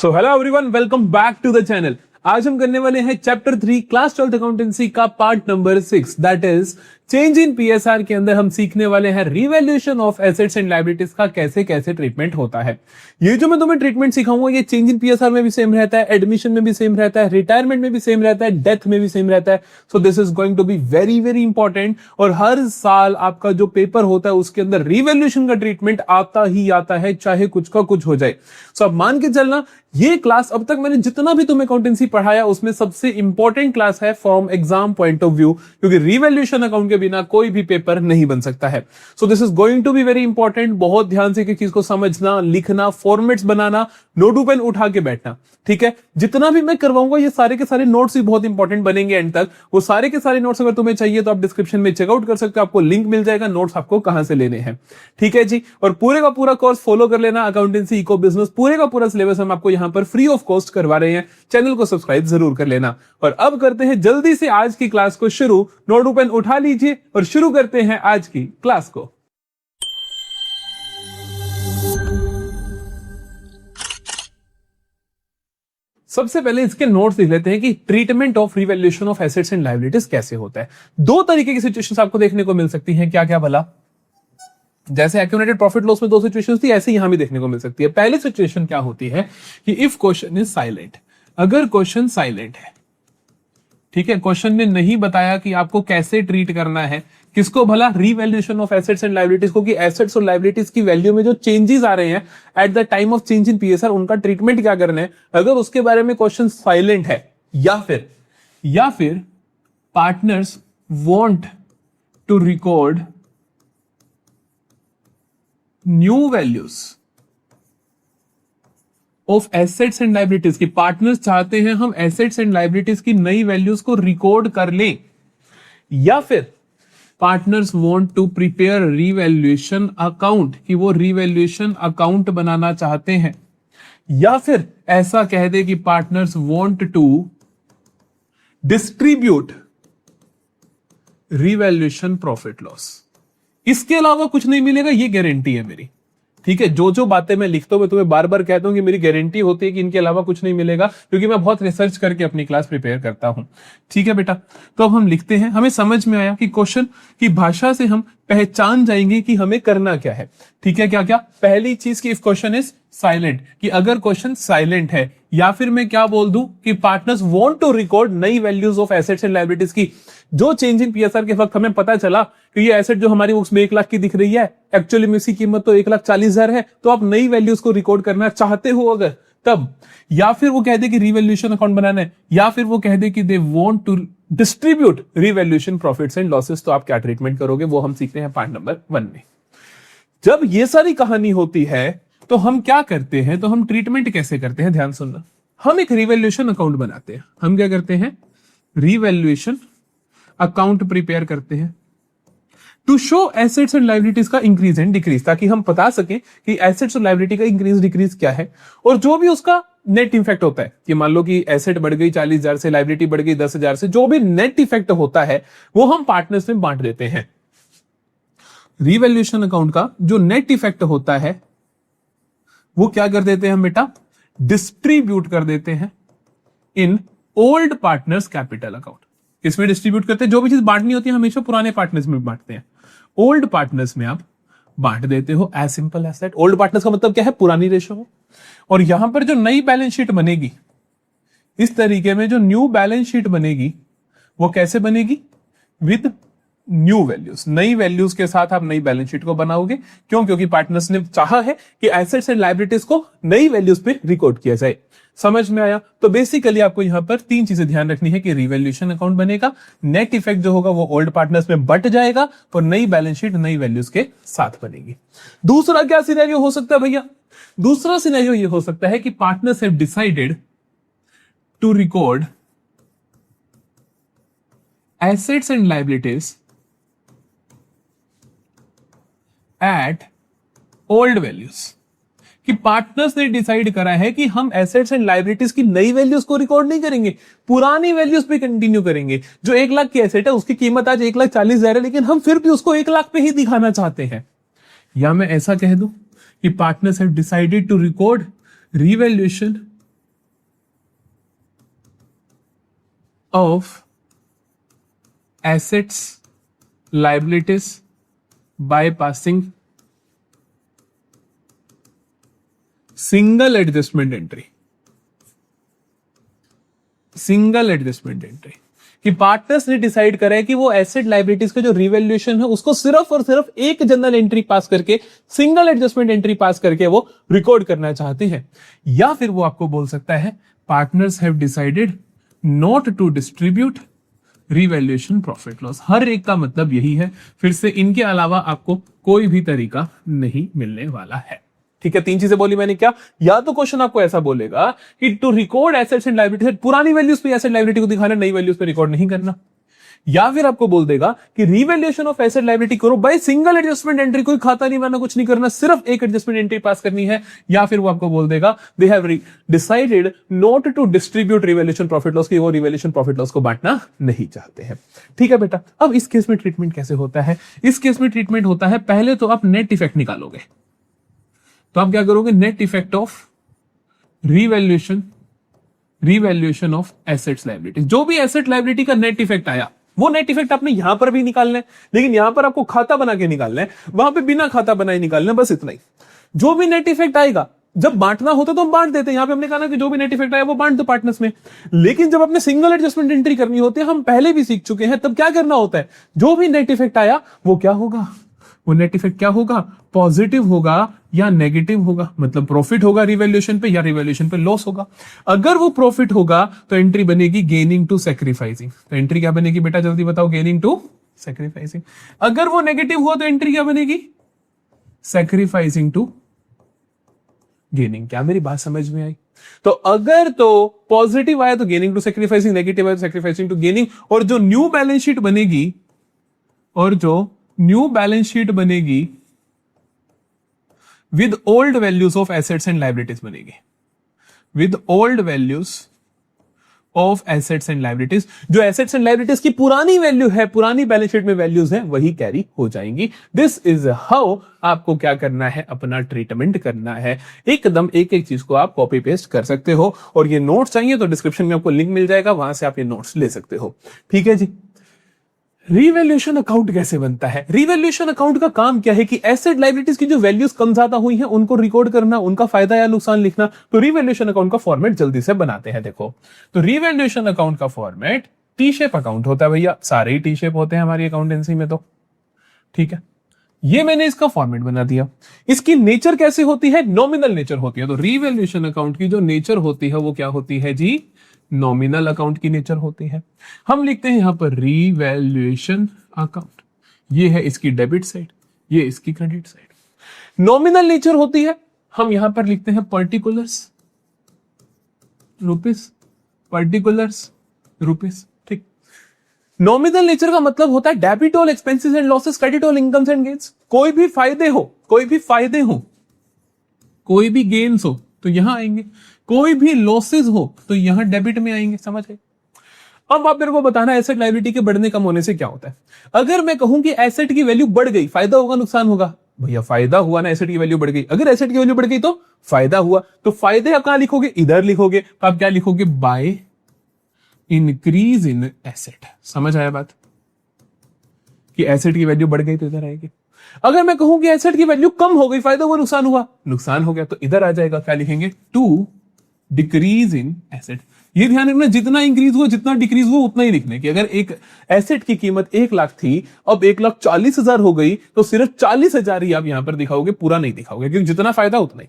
So hello everyone, welcome back to the channel. आज हम करने वाले हैं चैप्टर 3 क्लास 12th अकाउंटेंसी का part number 6, that is change in PSR के अंदर हम सीखने वाले हैं revaluation of assets and liabilities का कैसे कैसे ट्रीटमेंट होता है। ये जो मैं तुम्हें ट्रीटमेंट सिखाऊंगा ये चेंज इन पीएसआर में भी सेम रहता है, एडमिशन में भी सेम रहता है, रिटायरमेंट में भी सेम रहता है, डेथ में भी सेम रहता है। So this is going to be very very important और हर साल आपका जो पेपर होता है उसके अंदर रिवैल्यूएशन का ट्रीटमेंट आता ही आता है, चाहे कुछ का कुछ हो जाए। सो अब मान के चलना ये क्लास अब तक मैंने जितना भी तुम्हें अकाउंटेंसी पढ़ाया उसमें सबसे इंपॉर्टेंट क्लास है from exam point of view, क्योंकि रिवैल्यूएशन अकाउंट के बिना कोई भी पेपर नहीं बन सकता है। So this is going to be very important. बहुत ध्यान से चीज को समझना, लिखना, फॉर्मेट्स बनाना, नोट पेन उठा के बैठना, ठीक है। जितना भी मैं करवाऊंगा ये सारे के सारे नोट्स भी बहुत इंपॉर्टेंट बनेंगे एंड तक। वो सारे के सारे नोट्स अगर तुम्हें चाहिए तो आप डिस्क्रिप्शन में चेकआउट कर सकते हो, आपको लिंक मिल जाएगा नोट्स आपको कहां से लेने हैं, ठीक है जी। और पूरे का पूरा कोर्स फॉलो कर लेना, अकाउंटेंसी इको बिजनेस पूरे का पूरा सिलेबस हम आपको यहां पर फ्री ऑफ कॉस्ट करवा रहे हैं। चैनल को सब्सक्राइब जरूर कर लेना। और अब करते हैं जल्दी से आज की क्लास को शुरू। नोट पेन उठा लीजिए और शुरू करते हैं आज की क्लास को। सबसे पहले इसके नोट्स देख लेते हैं कि treatment of revaluation of assets and liabilities कैसे होता है। दो तरीके की सिचुएशंस आपको देखने को मिल सकती हैं, क्या क्या भला। जैसे एक्यूमुलेटेड प्रॉफिट लॉस में दो सिचुएशंस थी, ऐसे यहां भी देखने को मिल सकती है। पहली सिचुएशन क्या होती है कि इफ क्वेश्चन इज साइलेंट, अगर क्वेश्चन साइलेंट है, ठीक है, क्वेश्चन ने नहीं बताया कि आपको कैसे ट्रीट करना है, किसको भला, revaluation of assets and liabilities को, कि एसेट्स और लायबिलिटीज की वैल्यू में जो चेंजेस आ रहे हैं at the time of change in PSR उनका ट्रीटमेंट क्या करना है, अगर उसके बारे में क्वेश्चन साइलेंट है, या फिर partners want to record new values of assets and liabilities की, पार्टनर्स चाहते हैं हम एसेट्स एंड लायबिलिटीज की नई वैल्यूज को रिकॉर्ड कर लें, या फिर partners want to prepare revaluation account, कि वो रिवैल्यूएशन अकाउंट बनाना चाहते हैं, या फिर ऐसा कह दे कि partners want to distribute revaluation profit loss. इसके अलावा कुछ नहीं मिलेगा, ये गारंटी है मेरी, ठीक है। जो बातें मैं लिखता हूं मैं तुम्हें बार बार कहता हूं कि मेरी गारंटी होती है कि इनके अलावा कुछ नहीं मिलेगा, क्योंकि मैं बहुत रिसर्च करके अपनी क्लास प्रिपेयर करता हूं, ठीक है बेटा। तो अब हम लिखते हैं, हमें समझ में आया कि क्वेश्चन की भाषा से हम पहचान जाएंगे कि हमें करना क्या है, ठीक है। क्या क्या, पहली चीज की इफ क्वेश्चन इज साइलेंट, कि अगर क्वेश्चन साइलेंट है, या फिर मैं क्या बोल दूं कि पार्टनर्स वांट टू रिकॉर्ड नई values of assets and liabilities की, जो चेंज इन पीएसआर के वक्त हमें पता चला कि ये एसेट जो हमारी बुक्स में 1 लाख की दिख रही है, एक्चुअली में इसकी कीमत तो 1,40,000 है, तो आप नई वैल्यूज को रिकॉर्ड करना चाहते हो अगर, तब। या फिर वो कह दे कि रिवैल्यूएशन अकाउंट बनाना है, या फिर वो कह दे कि they want to distribute revaluation profits and losses, तो आप क्या ट्रीटमेंट करोगे वो हम सीखते हैं पार्ट नंबर 1 में। जब ये सारी कहानी होती है तो हम क्या करते हैं, तो हम ट्रीटमेंट कैसे करते हैं, ध्यान सुनना। हम एक रिवैल्यूएशन अकाउंट बनाते हैं, हम क्या करते हैं, रिवैल्यूएशन अकाउंट प्रिपेयर करते हैं to show assets and liabilities का इंक्रीज एंड डिक्रीज, ताकि हम बता सकें कि एसेट्स और लायबिलिटी का इंक्रीज डिक्रीज क्या है, और जो भी उसका नेट इफेक्ट होता है, कि मान लो कि एसेट बढ़ गई 40,000 से, लायबिलिटी बढ़ गई 10,000 से, जो भी नेट इफेक्ट होता है वो हम पार्टनर्स में बांट देते हैं। रिवैल्यूएशन अकाउंट का जो नेट इफेक्ट होता है वो क्या कर देते हैं हम बेटा, डिस्ट्रीब्यूट कर देते हैं in old partners capital account. किसमें डिस्ट्रीब्यूट करते हैं, जो भी चीज बांटनी होती है हमेशा पुराने पार्टनर्स में बांटते हैं, ओल्ड पार्टनर्स में आप बांट देते हो, as simple as that. Old partners का मतलब क्या है, पुरानी रेशो हो। और यहां पर जो नई बैलेंस शीट बनेगी, इस तरीके में जो न्यू बैलेंस शीट बनेगी वो कैसे बनेगी, विद न्यू वैल्यूज, नई वैल्यूज के साथ आप नई बैलेंस शीट को बनाओगे। क्यों, क्योंकि पार्टनर्स ने चाहा है कि एसेट्स एंड लायबिलिटीज को नई वैल्यूज पे रिकॉर्ड किया जाए। समझ में आया। तो बेसिकली आपको यहां पर 3 चीजें ध्यान रखनी है कि रिवैल्यूएशन अकाउंट बनेगा, नेट इफेक्ट जो होगा वो ओल्ड पार्टनर्स में बट जाएगा, और नई बैलेंस शीट नई वैल्यूज के साथ बनेगी। दूसरा क्या सिनेरियो हो सकता है भैया, दूसरा सिनेरियो ये हो सकता है कि partners have decided to record assets and liabilities at old values, कि पार्टनर्स ने डिसाइड करा है कि हम एसेट्स एंड लायबिलिटीज की नई वैल्यूज को रिकॉर्ड नहीं करेंगे, पुरानी वैल्यूज पे कंटिन्यू करेंगे। जो 1 लाख की एसेट है उसकी कीमत आज 1,40,000 है, लेकिन हम फिर भी उसको 1 लाख पे ही दिखाना चाहते हैं। या मैं ऐसा कह दूं कि partners have decided to record revaluation of assets liabilities by passing single adjustment entry. Single adjustment entry कि पार्टनर्स ने डिसाइड करा है कि वो एसेट लाइबिलिटीज का जो रिवैल्यूएशन है उसको सिर्फ और सिर्फ एक जनरल एंट्री पास करके, सिंगल एडजस्टमेंट एंट्री पास करके वो रिकॉर्ड करना चाहते हैं। या फिर वो आपको बोल सकता है partners have decided not to distribute revaluation profit loss. हर एक का मतलब यही है, फिर से इनके अलावा आपको कोई भी तरीका नहीं मिलने वाला है। ठीक है, 3 चीजें बोली मैंने। क्या? या तो क्वेश्चन आपको ऐसा बोलेगा कि to record assets and liabilities, पुरानी वैल्यूज पे एसेट लायबिलिटी को दिखाना, नई वैल्यूज पे रिकॉर्ड नहीं करना। या फिर आपको बोल देगा कि रिवैल्यूएशन ऑफ एसेट लायबिलिटी करो बाय सिंगल एडजस्टमेंट एंट्री, कोई खाता नहीं बनाना, कुछ नहीं करना, सिर्फ एक एडजस्टमेंट एंट्री पास करनी है। या फिर वो आपको बोल देगा they have decided not to distribute revaluation profit loss, की वो रिवैल्यूएशन प्रॉफिट लॉस को बांटना नहीं चाहते हैं। ठीक है बेटा, अब इस केस में ट्रीटमेंट कैसे होता है? इस केस में ट्रीटमेंट होता है, पहले तो आप नेट इफेक्ट निकालोगे। तो आप क्या करोगे? Net effect of revaluation of assets liability. जो भी एसेट लायबिलिटी का नेट इफेक्ट आया, वो नेट इफेक्ट आपने यहां पर भी निकालना है, लेकिन यहां पर आपको खाता बना के निकालना है, वहां पे बिना खाता बनाए निकालना है, बस इतना ही। जो भी नेट इफेक्ट आएगा, जब बांटना होता तो हम बांट देते हैं, यहां पे हमने कहा ना कि जो भी नेट इफेक्ट आया वो बांट दो पार्टनर्स में। लेकिन जब अपने सिंगल एडजस्टमेंट एंट्री करनी होती है, हम पहले भी सीख चुके हैं, तब क्या करना होता है? जो भी नेट इफेक्ट आया वो क्या होगा? वो नेट इफेक्ट क्या होगा? पॉजिटिव होगा या नेगेटिव होगा, मतलब प्रॉफिट होगा रिवैल्यूएशन पे या रिवैल्यूएशन पे लॉस होगा। अगर वो प्रॉफिट होगा तो एंट्री बनेगी गेनिंग टू सैक्रिफाइसिंग। तो एंट्री क्या बनेगी बेटा, जल्दी बताओ? Gaining to sacrificing. अगर वो नेगेटिव हुआ तो एंट्री क्या बनेगी? Sacrificing to gaining. क्या मेरी बात समझ में आई? तो अगर तो पॉजिटिव आया तो गेनिंग टू सैक्रिफाइसिंग, नेगेटिव आया तो सैक्रिफाइसिंग टू गेनिंग। और जो न्यू बैलेंस शीट बनेगी with old values of assets and liabilities बनेगी, with old values of assets and liabilities. जो एसेट्स एंड लायबिलिटीज की पुरानी वैल्यू है, पुरानी बैलेंस शीट में वैल्यूज है, वही कैरी हो जाएंगी। दिस इज हाउ आपको क्या करना है, अपना ट्रीटमेंट करना है। एकदम एक एक चीज को आप कॉपी पेस्ट कर सकते हो। और ये नोट्स चाहिए तो डिस्क्रिप्शन में आपको लिंक मिल जाएगा, वहां से आप ये नोट्स ले सकते हो। ठीक है जी। रिवैल्यूएशन अकाउंट कैसे बनता है? रिवैल्यूएशन अकाउंट का काम क्या है कि एसेट लायबिलिटीज की जो वैल्यूज कम ज्यादा हुई हैं उनको रिकॉर्ड करना, उनका फायदा या नुकसान लिखना। तो रिवैल्यूएशन अकाउंट का फॉर्मेट जल्दी से बनाते हैं। देखो, तो रिवैल्यूएशन अकाउंट का फॉर्मेट टी शेप अकाउंट होता है भैया, सारे ही टी शेप होते हैं हमारी अकाउंटेंसी में। तो ठीक है, ये मैंने इसका फॉर्मेट बना दिया। इसकी नेचर कैसे होती है? नॉमिनल नेचर होती है। तो रिवैल्यूएशन अकाउंट की जो नेचर होती है वो क्या होती है जी? नॉमिनल अकाउंट की नेचर होती है। हम लिखते हैं यहां पर रिवैल्यूएशन अकाउंट। ये है इसकी डेबिट साइड, ये इसकी क्रेडिट साइड। नॉमिनल नेचर होती है, हम यहां पर लिखते हैं पर्टिकुलर्स रुपीस, पर्टिकुलर्स रुपीस। ठीक। नॉमिनल नेचर का मतलब होता है debit all expenses and losses, credit all incomes and gains. कोई भी फायदे हो, कोई भी गेन्स हो तो यहां आएंगे, कोई भी लॉसेस हो तो यहां डेबिट में आएंगे। समझ गए? अब आप मेरे को बताना एसेट लायबिलिटी के बढ़ने कम होने से क्या होता है। अगर मैं कहूं कि एसेट की वैल्यू बढ़ गई, फायदा होगा नुकसान होगा? भैया फायदा हुआ ना, एसेट की वैल्यू बढ़ गई। अगर एसेट की वैल्यू बढ़ गई तो फायदा हुआ। तो फायदे आप कहां लिखोगे? इधर लिखोगे। तो आप क्या लिखोगे? By increase in asset. समझ आया बात? कि एसेट की वैल्यू बढ़ गई तो इधर आएगी। अगर मैं कहूं कि एसेट की वैल्यू कम हो गई, फायदा हुआ नुकसान हुआ? नुकसान हो गया तो इधर आ जाएगा। क्या लिखेंगे? To decrease in asset. ये ध्यान रखना, जितना इंक्रीज हुआ जितना डिक्रीज हुआ उतना ही लिखने की। अगर एक एसेट की कीमत 1 लाख थी, अब 1,40,000 हो गई, तो सिर्फ 40,000 ही आप यहां पर दिखाओगे, पूरा नहीं दिखाओगे, क्योंकि जितना फायदा उतना ही।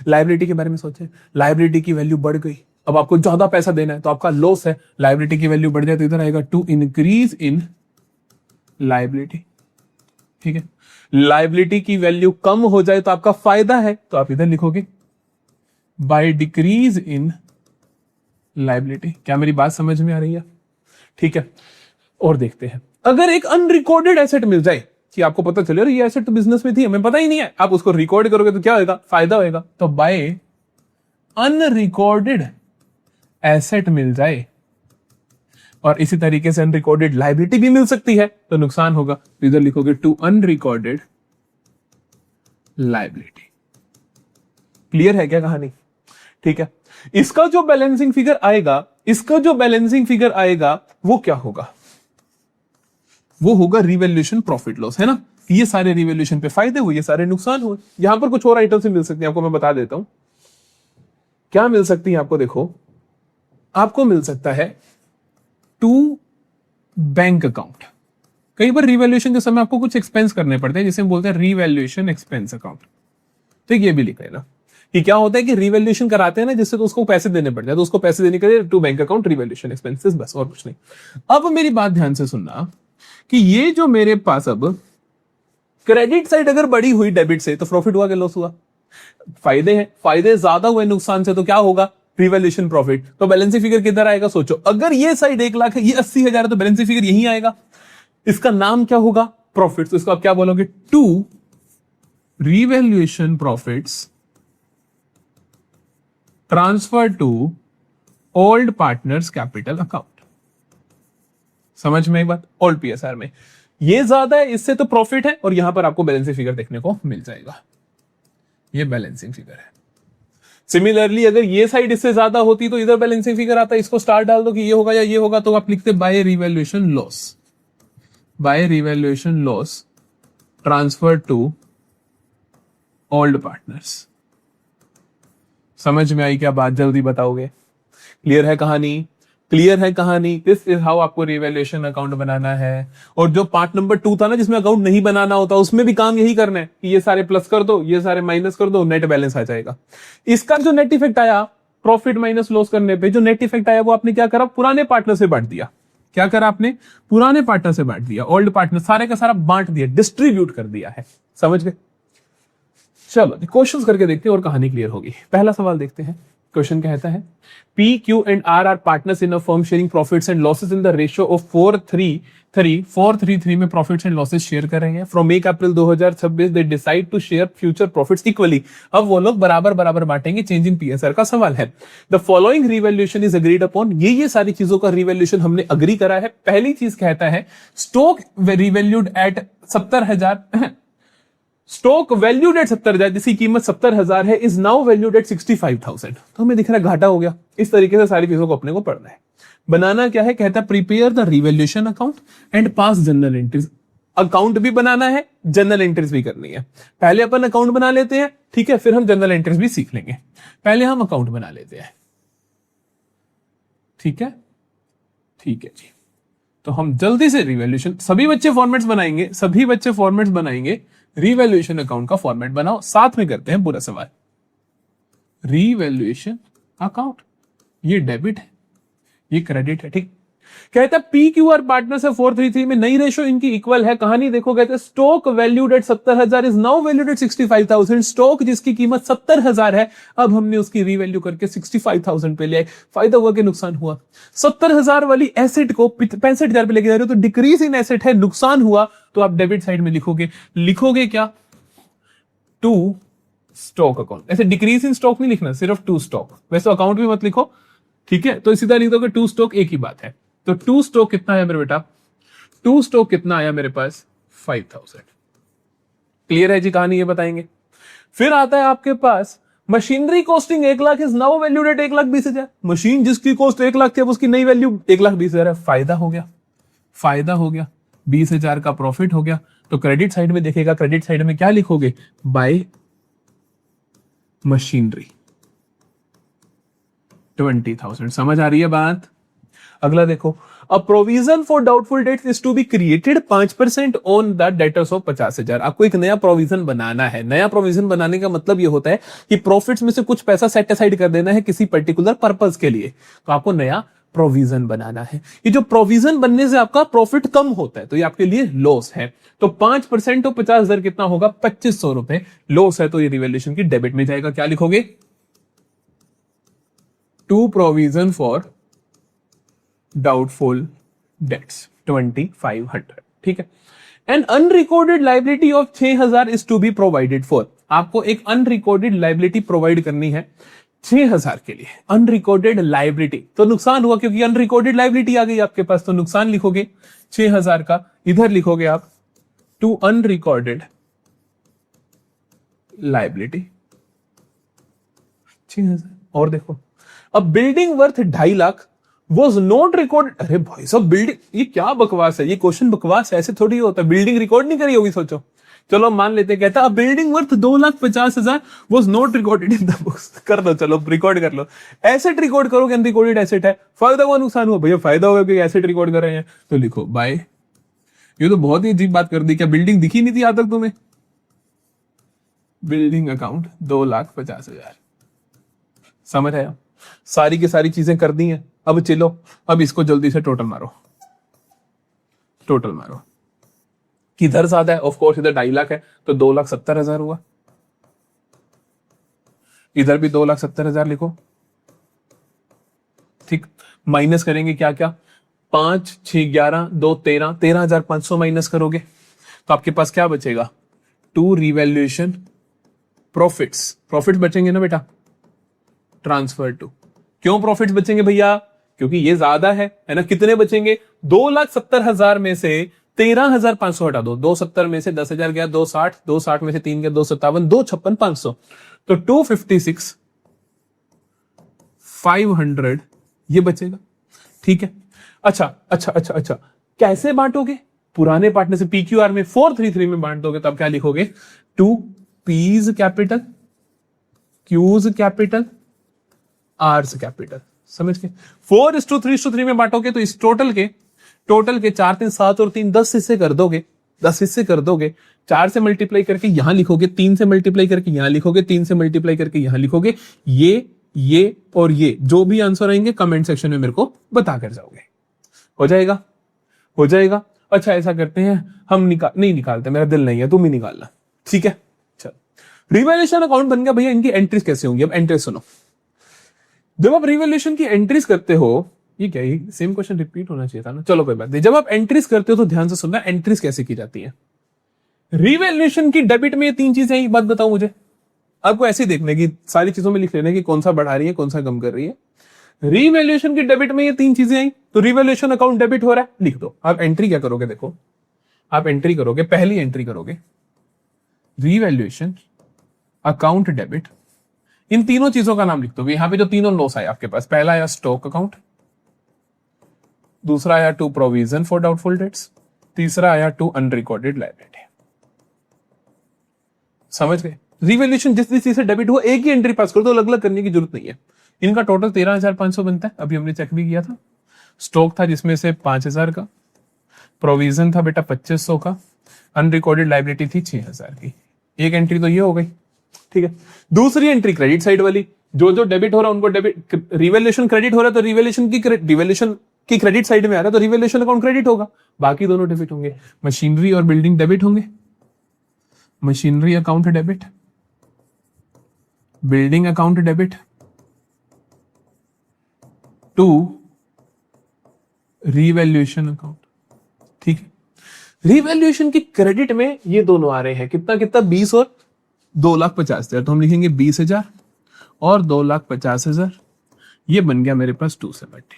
लायबिलिटी के बारे में सोचे, लायबिलिटी की वैल्यू बढ़ गई, अब आपको ज्यादा पैसा देना है तो आपका लॉस है। लायबिलिटी की वैल्यू बढ़ जाए तो इधर आएगा टू इंक्रीज इन लायबिलिटी। ठीक है। लायबिलिटी की वैल्यू कम हो जाए तो आपका फायदा है, तो आप इधर लिखोगे बाय डिक्रीज इन लायबिलिटी। क्या मेरी बात समझ में आ रही है? ठीक है। और देखते हैं, अगर एक अनरिकॉर्डेड एसेट मिल जाए कि आपको पता चले ये एसेट तो बिजनेस में थी, हमें पता ही नहीं है, आप उसको रिकॉर्ड करोगे तो क्या होगा? फायदा होगा। तो बाय अनरिकॉर्डेड एसेट मिल जाए, और इसी तरीके से अनरिकॉर्डेड लायबिलिटी भी मिल सकती है, तो नुकसान होगा। तो इधर लिखोगे टू अनरिकॉर्डेड लायबिलिटी। क्लियर है क्या कहानी? ठीक है। इसका जो बैलेंसिंग फिगर आएगा, इसका जो बैलेंसिंग फिगर आएगा वो क्या होगा, वो होगा रिवैल्यूएशन प्रॉफिट लॉस, है ना। ये सारे रिवैल्यूएशन पे फायदे हुए, ये सारे नुकसान हुए। यहां पर कुछ और आइटम से मिल सकती है, आपको मैं बता देता हूं क्या मिल सकती है आपको। देखो, आपको मिल सकता है टू बैंक अकाउंट। कई बार रिवैल्यूएशन के समय आपको कुछ एक्सपेंस करने पड़ते हैं, जिसे हम बोलते हैं रिवैल्यूएशन एक्सपेंस अकाउंट। तो ये भी लिख लेना कि क्या होता है कि रिवैल्यूएशन कराते हैं ना जिससे, तो उसको पैसे देने पड़ते हैं, तो उसको पैसे देने के लिए to bank account revaluation expenses, बस और कुछ नहीं। अब मेरी बात ध्यान से सुनना कि ये जो मेरे पास अब क्रेडिट साइड अगर बढ़ी हुई डेबिट से, तो प्रॉफिट हुआ कि लॉस हुआ? फायदे हैं, फायदे ज्यादा हुए नुकसान से, तो क्या होगा? Revaluation profit. तो बैलेंसिंग फिगर किधर आएगा सोचो, अगर ये साइड 1 लाख है, ये 80,000 है, तो बैलेंसिंग फिगर यही आएगा। इसका नाम क्या होगा? प्रॉफिट। तो इसको आप क्या बोलोगे? To revaluation profits transfer to old partners capital account. समझ में एक बात? ओल्ड पीएसआर में ये ज्यादा है, इससे तो प्रॉफिट है, और यहां पर आपको बैलेंसिंग फिगर देखने को मिल जाएगा। ये बैलेंसिंग फिगर है। सिमिलरली अगर ये साइड इससे ज्यादा होती तो इधर बैलेंसिंग फिगर आता, इसको स्टार डाल दो कि ये होगा या ये होगा, तो आप लिखते by revaluation loss, by revaluation loss transfer to old partners. समझ में आई क्या बात? जल्दी बताओगे? क्लियर है कहानी? क्लियर है कहानी? दिस इज हाउ आपको रिवैल्यूएशन अकाउंट बनाना है। और जो पार्ट नंबर 2 था ना, जिसमें अकाउंट नहीं बनाना होता, उसमें भी काम यही करना है कि ये सारे प्लस कर दो, ये सारे माइनस कर दो, नेट बैलेंस आ जाएगा। इसका जो नेट इफेक्ट आया प्रॉफिट माइनस लॉस करने पे, जो नेट इफेक्ट आया वो आपने क्या करा? पुराने पार्टनर से बांट दिया। क्या करा आपने? पुराने पार्टनर से बांट दिया, ओल्ड पार्टनर सारे का सारा बांट दिया, डिस्ट्रीब्यूट कर दिया है। समझ गए? चलो क्वेश्चंस करके देखते हैं और कहानी क्लियर होगी। पहला सवाल देखते हैं। क्वेश्चन कहता है P, Q and R are partners in a firm sharing profits and losses in the ratio of 4:3 में प्रॉफिट्स एंड लॉसेस शेयर कर रहे हैं। From 1 April 2026 they decide to share future profits equally. अब वो लोग बराबर बराबर बांटेंगे। चेंज इन पीएसआर का सवाल है। The following revaluation is agreed upon. ये सारी चीजों का रिवैल्यूएशन हमने अग्री करा है। पहली चीज कहता है stock revalued at 70,000, stock valued at 70,000, जिसकी कीमत 70,000 है, इज नाउ वैल्यूड एट 65,000। तो हमें दिख रहा है घाटा हो गया। इस तरीके से सारी चीजों को अपने को पढ़ना है। बनाना क्या है? कहता है prepare the revaluation account and pass general entries. Account भी बनाना है, जनरल एंट्रीज भी करनी है। पहले अपन अकाउंट बना लेते हैं, ठीक है, फिर हम जनरल एंट्रीज भी सीख लेंगे। पहले हम अकाउंट बना लेते हैं, ठीक है? ठीक है जी। तो हम जल्दी से रिवैल्यूएशन, सभी बच्चे फॉर्मेट्स बनाएंगे, सभी बच्चे फॉर्मेट्स बनाएंगे। रिवैल्यूएशन अकाउंट का फॉर्मेट बनाओ, साथ में करते हैं पूरा सवाल। रिवैल्यूएशन अकाउंट, ये डेबिट है, ये क्रेडिट है, ठीक। कहता है पी क्यू आर पार्टनर्स है 433 में, नई रेशो इनकी इक्वल है। कहानी देखो, कहते हैं stock valued at 70,000 is now valued eight 65,000। Stock जिसकी कीमत 70,000 है, अब हमने उसकी रीवैल्यू करके 65,000 पे लिया। फायदा हुआ कि नुकसान हुआ? 70,000 वाली एसेट को 65,000 पे लेके जा रहे हो, तो डिक्रीज इन एसेट है, नुकसान हुआ। तो आप डेबिट साइड में लिखोगे क्या? To stock account. ऐसे डिक्रीज इन स्टॉक नहीं लिखना, सिर्फ टू स्टॉक। वैसे अकाउंट भी मत लिखो, ठीक है? तो इसी तरह लिख दोगे टू स्टॉक, एक ही बात है। तो टू स्टॉक कितना है मेरे बेटा? टू स्टॉक कितना आया मेरे पास? 5,000। क्लियर है जी कहानी? ये बताएंगे। फिर आता है आपके पास machinery costing 1 lakh is now valued at 1,20,000। Machine जिसकी कॉस्ट 1 लाख थी, अब उसकी नई वैल्यू 1,20,000 है। फायदा हो गया, फायदा हो गया, 20,000 का प्रॉफिट हो गया। तो क्रेडिट साइड में देखेगा, क्रेडिट साइड में क्या लिखोगे? By machinery 20,000। समझ आ रही है बात? अगला देखो, a provision for doubtful debts is to be created 5% on the debtors of 50,000। आपको एक नया प्रोविजन बनाना है। नया प्रोविजन बनाने का मतलब यह होता है कि प्रॉफिट्स में से कुछ पैसा सेट असाइड कर देना है किसी पर्टिकुलर पर्पस के लिए। तो आपको नया प्रोविजन बनाना है। ये जो प्रोविजन बनने से आपका प्रॉफिट कम होता है, तो ये आपके लिए लॉस है। तो 5% तो 50,000 कितना होगा? 2,500 रुपए लॉस है। तो ये रिवैल्यूएशन की डेबिट में जाएगा। क्या लिखोगे? To provision for doubtful debts 2,500, ठीक है। An unrecorded liability of 6,000 is to be provided for. आपको एक अनरिकॉर्डेड लाइबिलिटी प्रोवाइड करनी है 6,000 के लिए। अनरिकॉर्डेड लाइबिलिटी, तो नुकसान हुआ क्योंकि अनरिकॉर्डेड लाइबिलिटी आ गई आपके पास, तो नुकसान लिखोगे 6,000 का। इधर लिखोगे आप टू अनरिकॉर्डेड लाइबिलिटी 6,000। और देखो, अब building worth 2.5 lakh was not record. अरे भाई साहब बिल्डिंग, ये क्या बकवास है, ये क्वेश्चन बकवास है, ऐसे थोड़ी होता है। बिल्डिंग रिकॉर्ड नहीं करी होगी, सोचो। चलो मान लेते हैं, कहता building worth 2,50,000 was not recorded in the books. कर लो, चलो रिकॉर्ड कर लो। एसेट रिकॉर्ड करो कि अनरिकॉर्डेड एसेट है, फायदा हुआ नुकसान हुआ, भैया फायदा होगा क्योंकि एसेट रिकॉर्ड कर रहे हैं, तो लिखो बाय। ये तो बहुत ही अजीब बात कर दी, क्या बिल्डिंग दिखी नहीं थी आज तक तुम्हें? बिल्डिंग अकाउंट 2,50,000, समझ आया? सारी की सारी चीजें कर दी हैं। अब चलो, अब इसको जल्दी से टोटल मारो, टोटल मारो। किधर ज्यादा है? ऑफ कोर्स इधर 2.5 लाख है, तो 2,70,000 हुआ। इधर भी 2,70,000 लिखो, ठीक। माइनस करेंगे क्या क्या, 5, 6, 11, 2, 13, 13,500 माइनस करोगे तो आपके पास क्या बचेगा? To revaluation profits. प्रॉफिट्स बचेंगे ना बेटा, ट्रांसफर टू। क्यों प्रॉफिट्स बचेंगे भैया? क्योंकि ये ज्यादा है ना। कितने बचेंगे? 2,70,000 में से 13,500 हटा दो। 270 में से 10,000 गया, 260, 260 में से 3 गया, 257, 256,500, तो 256,500 ये बचेगा, ठीक है। अच्छा अच्छा अच्छा अच्छा, कैसे बांटोगे? पुराने पार्टनर से PQR में 433 में बांट दोगे, तब क्या लिखोगे? 2 P's capital, Q's capital, R's capital. समझ के? 4:3:3 में बांटोगे तो इस टोटल के 4, 3, 7 और 3 10 हिस्से कर दोगे। 10 हिस्से कर दोगे, 4 से मल्टीप्लाई करके यहां लिखोगे, 3 से मल्टीप्लाई करके यहां लिखोगे, 3 से मल्टीप्लाई करके यहां लिखोगे। ये और ये जो भी आंसर आएंगे कमेंट सेक्शन में मेरे को बता कर जाओगे। हो जाएगा? हो जाएगा। अच्छा ऐसा करते हैं, हम नहीं निकालते, मेरा दिल नहीं है, तुम ही निकालना, ठीक है। चलो, रिवैल्यूएशन अकाउंट बन गया भैया। इनकी एंट्रीज कैसे होंगी? अब एंट्रीज सुनो। जब आप रिवैल्यूएशन की एंट्रीज करते हो, ये क्या, ये सेम क्वेश्चन रिपीट होना चाहिए था ना, चलो कोई बात नहीं। जब आप एंट्रीज करते हो तो ध्यान से सुनना, एंट्रीज कैसे की जाती है। रिवैल्यूएशन की डेबिट में ये 3 चीजें, एक बात बताओ मुझे, आपको ऐसे ही देखने की, सारी चीजों में लिख लेना कि कौन सा बढ़ा रही है, कौन सा कम कर रही है। रिवैल्यूएशन की डेबिट में ये 3 चीजें आई, तो रिवैल्यूएशन अकाउंट डेबिट हो रहा है, लिख दो। आप एंट्री क्या करोगे? देखो, आप एंट्री करोगे, पहली एंट्री करोगे रिवैल्यूएशन अकाउंट डेबिट। इन तीनों चीजों का नाम लिख दोगे। यहां पे जो तीनों लॉस आए आपके पास, पहला आया स्टॉक अकाउंट, दूसरा आया to provision for doubtful debts, तीसरा आया टू अनरिकॉर्डेड लायबिलिटी। समझ गए? रिवैल्यूएशन जिस चीज से डेबिट हुआ, एक ही एंट्री पास कर दो, अलग अलग करने की जरूरत नहीं है। इनका टोटल 13,500 बनता है, अभी हमने चेक भी किया था। स्टॉक था जिसमें से 5,000 का, प्रोविजन था बेटा 2,500 का, अनरिकॉर्डेड लायबिलिटी थी 6,000 की। एक एंट्री तो ये हो गई, ठीक है। दूसरी एंट्री क्रेडिट साइड वाली, जो जो डेबिट हो रहा है उनको डेबिट, रिवैल्यूएशन क्रेडिट हो रहा है तो रिवैल्यूएशन की क्रेडिट साइड में आ रहा है तो रिवैल्यूएशन अकाउंट क्रेडिट होगा, बाकी दोनों डेबिट होंगे। मशीनरी और बिल्डिंग डेबिट होंगे, machinery account debit, building account debit to revaluation account, ठीक है। रिवैल्यूएशन की क्रेडिट में ये दोनों आ रहे हैं, कितना कितना, 20 और 2,50,000, तो हम लिखेंगे 20,000 और 2,50,000। ये बन गया मेरे पास 270।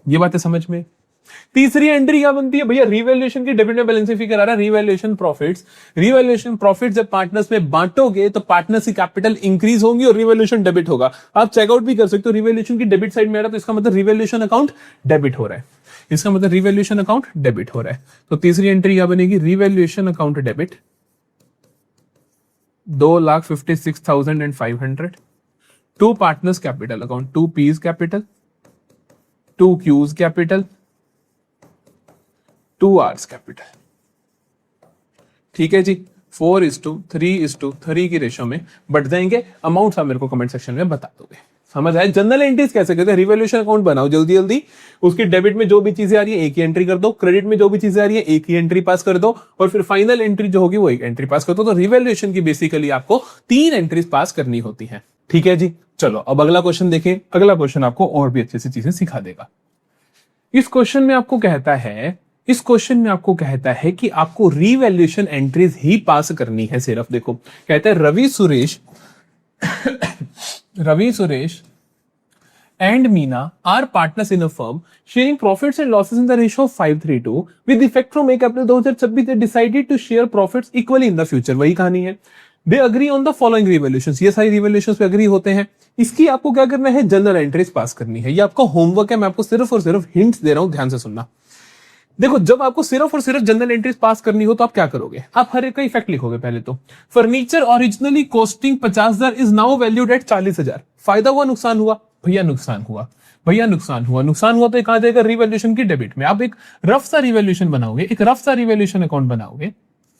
ये बातें समझ में? तीसरी एंट्री क्या बनती है भैया? रिवैल्यूएशन की डेबिट में बैलेंस फिगर आ रहा है, रिवैल्यूएशन प्रॉफिट्स। रिवैल्यूएशन प्रॉफिट जब पार्टनर्स में बांटोगे तो पार्टनर्स की कैपिटल इंक्रीज होगी और रिवैल्यूएशन डेबिट होगा। आप चेकआउट भी कर सकते हो, रिवैल्यूएशन की डेबिट साइड में आ रहा है तो इसका मतलब रिवैल्यूएशन अकाउंट डेबिट हो रहा है, इसका मतलब रिवैल्यूएशन अकाउंट डेबिट हो रहा है। तो तीसरी एंट्री क्या बनेगी? Revaluation account debit 2,56,500 to partners capital account, 2 P's capital, 2 Q's capital, 2 R's capital, ठीक है जी। 4:3:3 की रेशो में बढ़ जाएंगे। अमाउंट आप मेरे को कमेंट सेक्शन में बता दोगे। समझ आया? जनरल एंट्रीज कैसे करते हैं? रिवैल्यूएशन अकाउंट बनाओ जल्दी जल्दी, उसकी डेबिट में जो भी चीजें आ रही है एक ही एंट्री कर दो, क्रेडिट में जो भी चीजें आ रही है एक ही एंट्री पास कर दो, और फिर फाइनल एंट्री जो होगी वो एक एंट्री पास कर दो। तो रिवैल्यूएशन की बेसिकली आपको 3 एंट्रीज पास करनी होती है, ठीक है जी। चलो अब अगला क्वेश्चन देखें। अगला क्वेश्चन आपको और भी अच्छे से चीजें सिखा देगा। इस क्वेश्चन में आपको कहता है कि आपको रिवैल्यूएशन एंट्रीज ही पास करनी है सिर्फ। देखो कहता है Ravi Suresh and Meena are partners in a firm sharing profits and losses in the ratio of 5:3:2 with effect from 1 April 2026 they decided to share profits equally in the future। वही कहानी है, they agree on the following revolutions, ये सारी revolutions पे agree होते हैं। इसकी आपको क्या करना है, जनरल एंट्रीज पास करनी है। ये आपका होमवर्क है, मैं आपको सिर्फ और सिर्फ हिंट्स दे रहा हूं, ध्यान से सुनना। देखो, जब आपको सिर्फ और सिर्फ जनरल एंट्रीज पास करनी हो तो आप क्या करोगे, आप हर एक का इफेक्ट लिखोगे। पहले तो furniture originally costing 50,000 is now valued eight 40,000। फायदा हुआ नुकसान हुआ, भैया नुकसान हुआ, भैया नुकसान हुआ। नुकसान हुआ तो एक आ जाएगा रिवैल्यूएशन की डेबिट में। आप एक रफ सा रिवैल्यूएशन बनाओगे, एक रफ सा रिवैल्यूएशन अकाउंट बनाओगे,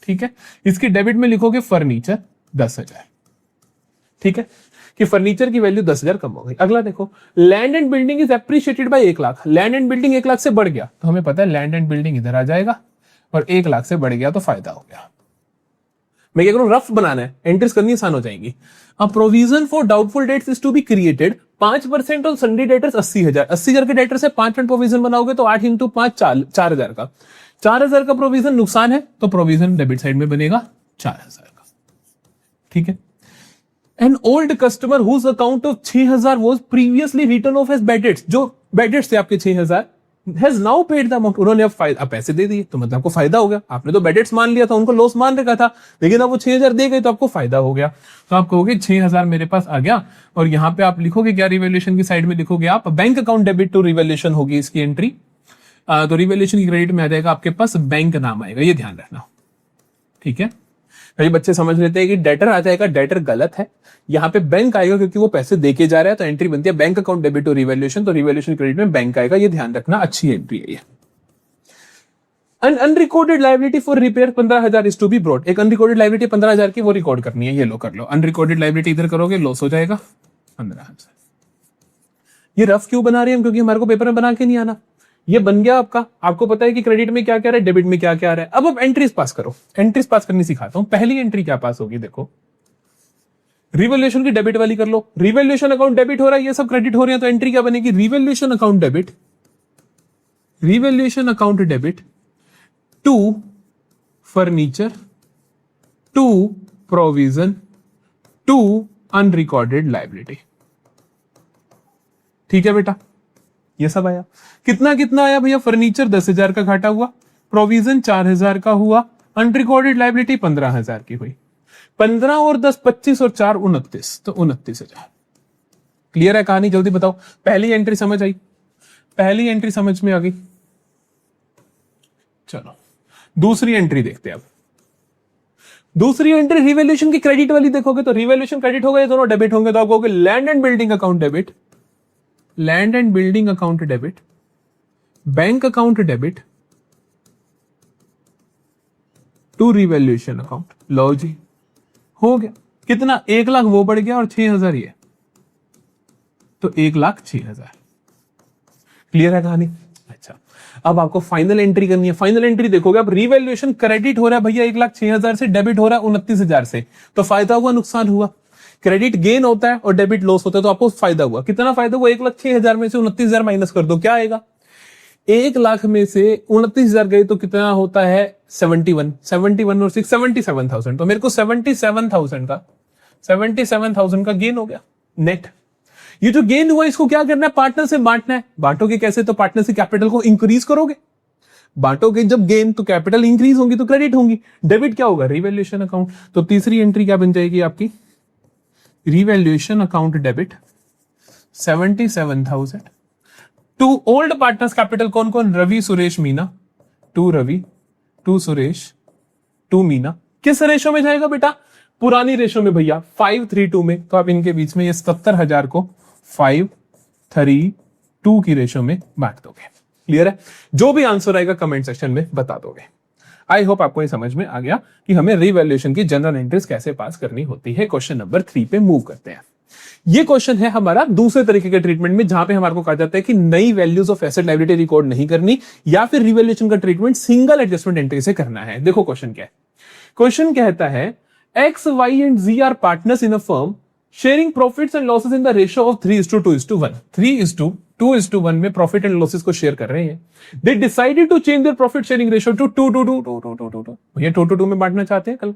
ठीक है। इसकी डेबिट में लिखोगे फर्नीचर 10,000, ठीक है, कि फर्नीचर की वैल्यू 10,000 कम हो गई। अगला देखो, land and building is appreciated by 1 lakh. Land and building 1 lakh से बढ़ गया तो हमें पता है लैंड एंड बिल्डिंग इधर आ जाएगा, और 1 लाख से बढ़ गया तो फायदा हो गया। मैं क्या करूं, रफ बनाना है, एंट्रीज करनी आसान हो जाएंगी। A provision for doubtful debts is to be created 5% on sundry debtors 80,000। 80,000 के डेटर से 5% प्रोविजन बनाओगे तो 8 × 5 4,000 का। 4,000 का प्रोविजन नुकसान है तो प्रोविजन डेबिट साइड में बनेगा 4,000 का, ठीक है। An old customer whose account of 6,000 was previously written off as bad debts. जो बैड डेट्स थे आपके 6,000 has now paid the amount. उन्होंने अब पैसे दे दिए तो मतलब आपको फायदा हो गया। आपने तो बैड डेट्स मान लिया था, उनको लॉस मान रखा था, लेकिन अब वो 6,000 दे गए तो आपको फायदा हो गया। तो आप कहोगे 6,000 मेरे पास आ गया, और यहां पे आप लिखोगे क्या, रिवैल्यूएशन की साइड में लिखोगे आप bank account debit to revaluation होगी इसकी एंट्री। तो रिवैल्यूएशन की क्रेडिट में आ जाएगा आपके पास बैंक नाम आएगा, ये ध्यान रखना, ठीक है। कई बच्चे समझ लेते हैं कि डेटर आ जाएगा, डेटर गलत है, यहां पे बैंक आएगा क्योंकि वो पैसे देके जा रहा है, तो एंट्री बनती है bank account debit to revaluation, तो रिवैल्यूएशन क्रेडिट में बैंक आएगा, ये ध्यान रखना, अच्छी एंट्री है ये। Unrecorded liability for repair 15,000 is to be brought. एक अनरिकॉर्डेड लायबिलिटी 15,000 की, वो रिकॉर्ड करनी है, ये लो कर लो। अनरिकॉर्डेड लायबिलिटी इधर करोगे लॉस हो जाएगा 15,000। ये रफ क्यों बना रहे हैं, क्योंकि हमारे को पेपर में बना के नहीं आना। ये बन गया आपका, आपको पता है कि क्रेडिट में क्या क्या रहा है, डेबिट में क्या क्या रहा है। अब आप एंट्रीज पास करो, एंट्रीज पास करनी सिखाता हूं। पहली एंट्री क्या पास होगी, देखो रिवैल्यूएशन की डेबिट वाली कर लो। रिवैल्यूएशन अकाउंट डेबिट हो रहा है, ये सब क्रेडिट हो रहे हैं, तो एंट्री क्या बनेगी, revaluation account debit, revaluation account debit to furniture to provision to unrecorded liability, ठीक है बेटा। ये सब आया, कितना कितना आया भैया, फर्नीचर 10,000 का घाटा हुआ, प्रोविजन 4,000 का हुआ, अनरिकॉर्डेड लायबिलिटी 15,000 की हुई। 15 और 10 25 और 4 29, तो 29,000। क्लियर है कहानी, जल्दी बताओ। पहली एंट्री समझ आई, पहली एंट्री समझ में आ गई। चलो दूसरी एंट्री देखते हैं अब। दूसरी एंट्री रिवैल्यूएशन की क्रेडिट वाली देखोगे तो रिवैल्यूएशन क्रेडिट होगा, ये दोनों डेबिट होंगे, तो आप कहोगे land and building account debit, land and building account debit, bank account debit to revaluation account. लो जी, हो गया। कितना, 1 लाख वो बढ़ गया और 6,000 ये, तो 1,06,000। क्लियर है कहानी। अच्छा, अब आपको फाइनल एंट्री करनी है। फाइनल एंट्री देखोगे, अब रिवैल्यूएशन क्रेडिट हो रहा है भैया 1,06,000 से, डेबिट हो रहा है 29,000 से, तो फायदा हुआ नुकसान हुआ। क्रेडिट गेन होता है और डेबिट लॉस होता है, तो आपको फायदा हुआ। कितना फायदा हुआ, 1,06,000 में से 29,000 माइनस कर दो, क्या आएगा, 1 लाख में से 29,000 गए तो कितना होता है 71 और 6 77,000। तो मेरे को 77,000 का गेन हो गया नेट। ये जो गेन हुआ इसको क्या करना है, पार्टनर से बांटना है। बांटोगे कैसे, तो पार्टनर से कैपिटल को इंक्रीज करोगे। बांटोगे जब गेन तो कैपिटल इंक्रीज होंगी तो क्रेडिट होंगी। डेबिट क्या होगा, रिवैल्यूएशन अकाउंट। तो तीसरी एंट्री क्या बन जाएगी आपकी, revaluation account debit 77,000 to old partners capital. कौन कौन, Ravi Suresh Meena, to Ravi to Suresh to Meena. किस रेशो में जाएगा बेटा, पुरानी रेशो में भैया, 5:3:2 में। तो आप इनके बीच में ये 77,000 को 5:3:2 की रेशो में बांट दोगे। क्लियर है, जो भी आंसर आएगा कमेंट सेक्शन में बता दोगे। आई होप आपको ये समझ में आ गया कि हमें रिवैल्यूएशन की जनरल एंट्रीज कैसे पास करनी होती है। क्वेश्चन नंबर 3 पे मूव करते हैं। ये क्वेश्चन है हमारा दूसरे तरीके के ट्रीटमेंट में, जहां पे हमारे को कहा जाता है कि नई values of asset liability record नहीं करनी, या फिर रिवैल्यूएशन का ट्रीटमेंट सिंगल एडजस्टमेंट एंट्री से करना है। देखो क्वेश्चन क्या है, क्वेश्चन कहता है X, Y and Z are partners in a firm sharing profits and losses in the ratio of 3:2:1. 3:2:1 में प्रॉफिट एंड लॉसेस को शेयर कर रहे हैं। They decided to change their profit sharing ratio to 2:2:2. ये 2:2 में बांटना चाहते हैं कल,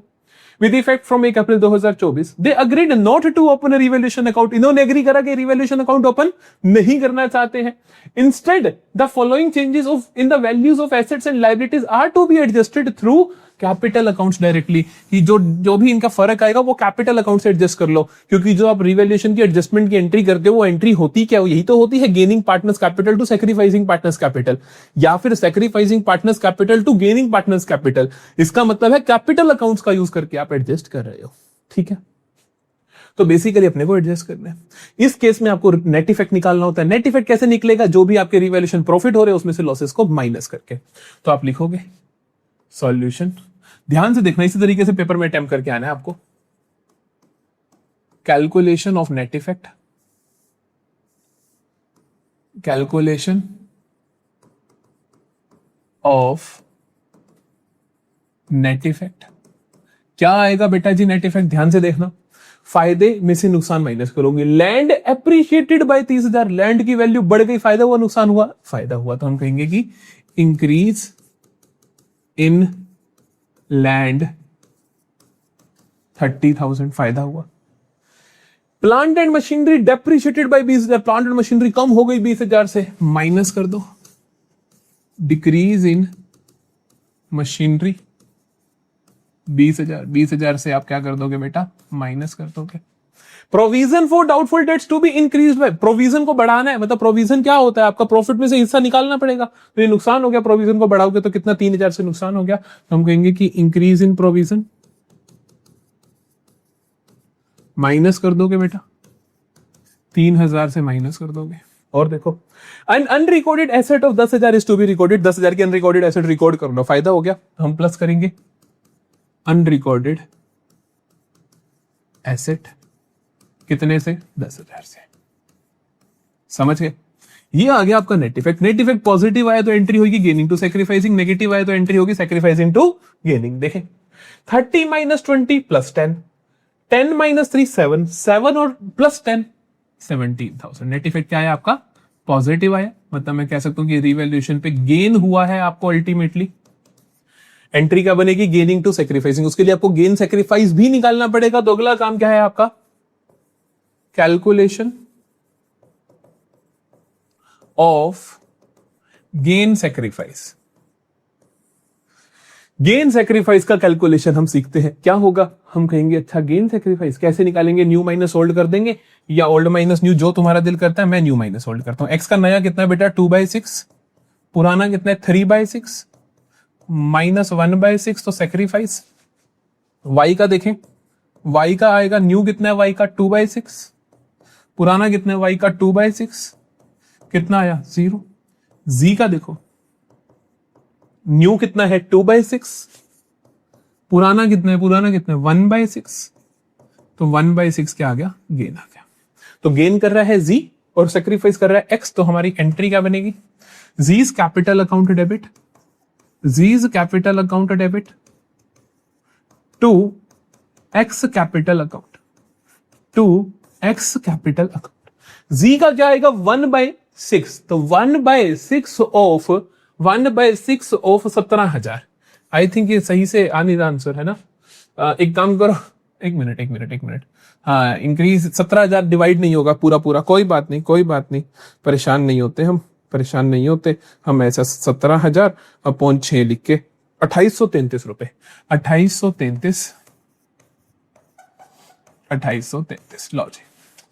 with effect from 1 April 2024. They agreed not to open a revaluation account. इन्होंने एग्री करा कि रिवैल्यूएशन अकाउंट ओपन नहीं करना चाहते हैं। Instead, the following changes in the values of assets and liabilities are to be adjusted through capital accounts directly, कि जो भी इनका फर्क आएगा वो कैपिटल अकाउंट से एडजस्ट कर लो, क्योंकि जो आप रिवैल्यूएशन की एडजस्टमेंट की एंट्री करते हो वो एंट्री होती क्या, यही तो होती है gaining partners capital to sacrificing partners capital, या फिर sacrificing partners capital to gaining partners capital. इसका मतलब है कैपिटल अकाउंट्स का यूज करके आप एडजस्ट कर रहे हो, ठीक है। तो बेसिकली अपने को एडजस्ट करना है। इस केस में आपको नेट इफेक्ट निकालना होता है। नेट इफेक्ट कैसे निकलेगा, जो भी आपके रिवैल्यूएशन प्रॉफिट हो रहे हैं उसमें से लॉसेस को माइनस करके। तो आप लिखोगे सॉल्यूशन, ध्यान से देखना, इसी तरीके से पेपर में अटेम्प्ट करके आना है आपको। Calculation of net effect, calculation of net effect. क्या आएगा बेटा जी नेट इफेक्ट, ध्यान से देखना। फायदे में से नुकसान माइनस करोगे। लैंड एप्रिशिएटेड बाय 30,000, लैंड की वैल्यू बढ़ गई, फायदा हुआ नुकसान हुआ, फायदा हुआ, तो हम कहेंगे कि इंक्रीज इन लैंड 30,000, फायदा हुआ। Plant and machinery depreciated by 20,000, plant and machinery कम हो गई 20,000 से, माइनस कर दो। डिक्रीज इन मशीनरी 20,000 से आप क्या कर दोगे बेटा, माइनस कर दोगे। Provision for doubtful debts to be increase by, provision को बढ़ाना है, मतलब प्रोविजन क्या होता है, आपका प्रॉफिट में से हिस्सा निकालना पड़ेगा, तो ये नुकसान हो गया, प्रोविजन को बढ़ाओगे तो कितना, 3,000 से नुकसान हो गया, तो हम कहेंगे कि इंक्रीज इन प्रोविजन, माइनस कर दोगे बेटा, 3,000 से माइनस कर दोगे। और देखो unrecorded asset of 10,000 is to be recorded, 10,000 की अनरिकॉर्डेड एसेट रिकॉर्ड कर लो, फायदा हो गया, हम प्लस करेंगे अनरिकॉर्डेड एसेट कितने से, 10,000 से। समझ गए, ये आ गया आपका net effect. Net effect positive आया तो एंट्री होगी गेनिंग टू सैक्रिफाइसिंग, नेगेटिव आया तो एंट्री होगी सैक्रिफाइसिंग टू गेनिंग। देखें 30 - 20 + 10, 10 - 3 7, 7 और प्लस 10 17,000। नेट इफेक्ट क्या है आपका, पॉजिटिव आया, मतलब मैं कह सकता हूं कि रिवैल्यूएशन पे गेन हुआ है आपको अल्टीमेटली। एंट्री क्या बनेगी, गेनिंग टू सैक्रिफाइसिंग, उसके लिए आपको गेन सैक्रिफाइस भी निकालना पड़ेगा, तो अगला काम क्या है आपका, calculation of gain sacrifice. Gain sacrifice का कैलकुलेशन हम सीखते हैं, क्या होगा, हम कहेंगे अच्छा गेन सैक्रिफाइस कैसे निकालेंगे, न्यू माइनस ओल्ड कर देंगे या ओल्ड माइनस न्यू, जो तुम्हारा दिल करता है। मैं न्यू माइनस ओल्ड करता हूं। एक्स का नया कितना है बेटा, 2/6, पुराना कितना है 3/6, -1/6, तो सैक्रिफाइस। y का देखें, y का आएगा न्यू कितना है, y का 2/6, पुराना कितना है, y का 2/6, कितना आया 0। z का देखो, न्यू कितना है 2/6, पुराना कितना है, 1/6, तो 1/6 क्या आ गया, गेन आ गया। तो गेन कर रहा है z और सैक्रिफाइस कर रहा है x, तो हमारी एंट्री क्या बनेगी, z is capital account debit, Z is capital account debit to X capital account, to X capital account। Z का क्या आएगा 1/6, तो 1/6 ऑफ 17,000। आई थिंक ये सही से आने का आंसर है ना। एक काम करो, एक मिनट, हाँ इंक्रीज 17,000 डिवाइड नहीं होगा पूरा, कोई बात नहीं, परेशान नहीं होते हम ऐसा 17,000/6 लिख के 2,833 रुपए, 2,833 लो जी,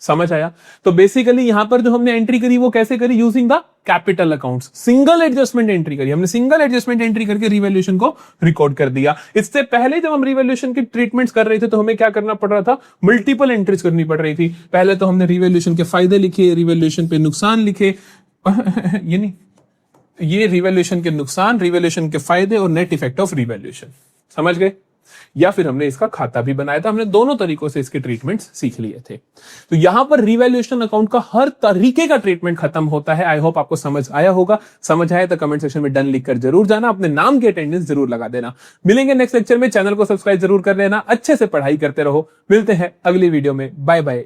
समझ आया। तो बेसिकली यहां पर जो हमने एंट्री करी वो कैसे करी, using the capital accounts, single adjustment entry करी हमने, सिंगल एडजस्टमेंट एंट्री करके रिवैल्यूएशन को रिकॉर्ड कर दिया। इससे पहले जब हम रिवैल्यूएशन की ट्रीटमेंट्स कर रहे थे तो हमें क्या करना पड़ रहा था, मल्टीपल एंट्रीज करनी पड़ रही थी। पहले तो हमने रिवैल्यूएशन के फायदे लिखे, रिवैल्यूएशन पे नुकसान लिखे, ये नहीं, ये रिवैल्यूएशन के नुकसान, रिवैल्यूएशन के फायदे और नेट इफेक्ट ऑफ रिवैल्यूएशन, समझ गए। या फिर हमने इसका खाता भी बनाया था, हमने दोनों तरीकों से इसके ट्रीटमेंट्स सीख लिए थे। तो यहां पर रिवैल्यूएशन अकाउंट का हर तरीके का ट्रीटमेंट खत्म होता है। आई होप आपको समझ आया होगा। समझ आया तो कमेंट सेक्शन में डन लिखकर जरूर जाना, अपने नाम की अटेंडेंस जरूर लगा देना। मिलेंगे नेक्स्ट लेक्चर में, चैनल को सब्सक्राइब जरूर कर लेना, अच्छे से पढ़ाई करते रहो। मिलते हैं अगली वीडियो में, बाय बाय।